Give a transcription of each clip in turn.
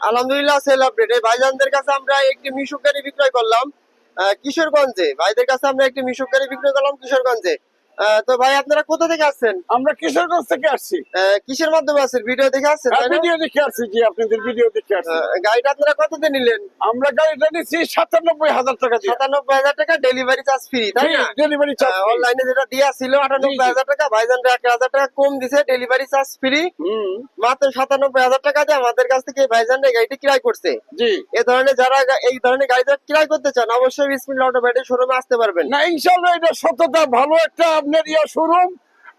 আলহামদুলিল্লাহ sell update. এই ভাইজানদের কাছে আমরা একটি মিশুক গাড়ি বিক্রয় করলাম কিশোরগঞ্জে। ভাইদের কাছে আমরা একটি মিশুক গাড়ি বিক্রয় করলাম কিশোরগঞ্জে। তো ভাই আপনারা কোথা থেকে আসছেন? আমরা কিশোরগঞ্জ থেকে আসছি। কিসের মাধ্যমে আসছেন? ভিডিও দেখে আসছেন তাই না? ভিডিও দেখে আসছি, জি আপনাদের ভিডিও দেখে আসছি। গাড়িটা আপনারা কততে নিলেন? আমরা গাড়িটা নিচ্ছি ৯৭,০০০ টাকা দিয়ে। ৯৭,০০০ টাকা ডেলিভারি চার্জ ফ্রি তাই না? ডেলিভারি চার্জ অনলাইনে যেটা দেয়া ছিল ৯৮,০০০ টাকা, ভাইজান ১,০০০ টাকা কম দিছে, ডেলিভারি চার্জ ফ্রি। মাত্র ৯৭,০০০ টাকা দিয়ে আমাদের কাছ থেকে ভাইজান গাড়িটি ক্রয় করছে। জি, এই ধরনের যারা এই ধরনের গাড়ি ক্রয় করতে চান অবশ্যই বিসমিল্লাহ অটো ব্যাটারি শোরুমে আসতে পারবেন। না ইনশাআল্লাহ এটা সততা ভালো একটা আপনার শোরুম।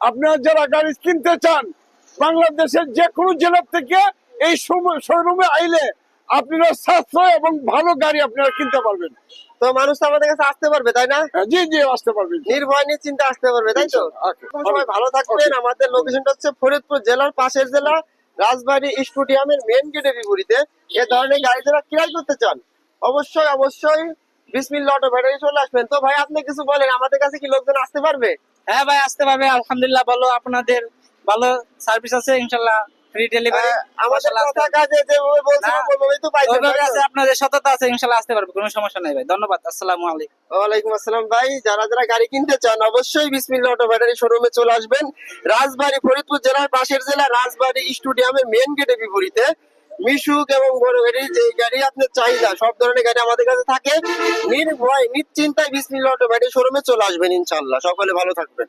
আপনারা যারা গাড়ি কিনতে চান বাংলাদেশের যে কোনো জেলা থেকে এই শোরুমে আইলে আপনারা সাশ্রয় এবং ভালো গাড়ি আপনারা কিনতে পারবেন। তো মানুষ তো আমাদের কাছে আসতে পারবে তাই না? জি জি আসতে পারবেন, নির্ভয় নিশ্চিন্তে আসতে পারবে তাই তো? সবাই ভালো থাকবেন। আমাদের লোকেশনটা হচ্ছে ফরিদপুর জেলার পাশের জেলা রাজবাড়ী স্টেডিয়ামের মেন গেটের বিপরীতে। এ ধরনের গাড়ি যারা ক্রয় করতে চান অবশ্যই অবশ্যই বিসমিল্লাহ অটো ব্যাটারি চলে আসবেন। তো ভাই আপনি কিছু বলেন, আমাদের কাছে কি লোকজন আসতে পারবে? হ্যাঁ ভাই আসতে পারবে, আলহামদুলিল্লাহ ভালো, আপনাদের ভালো সার্ভিস আছে ইনশাআল্লাহ, ফ্রি ডেলিভারি। আমাদের কথা কাজে যেভাবে বলছেন ওইভাবেই তো পাইছেন ওইভাবে আছে, আপনাদের সততা আছে, ইনশাআল্লাহ আসতে পারবে, কোনো সমস্যা নাই ভাই। ধন্যবাদ, আসসালামু আলাইকুম। ওয়ালাইকুম আসসালাম। ভাই যারা যারা গাড়ি কিনতে চান অবশ্যই বিসমিল্লাহ অটো ব্যাটারি শোরুমে চলে আসবেন। রাজবাড়ী ফরিদপুর জেলার পাশের জেলা রাজবাড়ী স্টেডিয়ামের মেন গেটের বিপরীতে। মিশুক এবং বড় গাড়ি, যে গাড়ি আপনার চাহিদা সব ধরনের গাড়ি আমাদের কাছে থাকে। নির্ভয় নিশ্চিন্তায় বিসমিল্লাহ অটো ব্যাটারি শোরুমে চলে আসবেন ইনশাআল্লাহ। সকলে ভালো থাকবেন।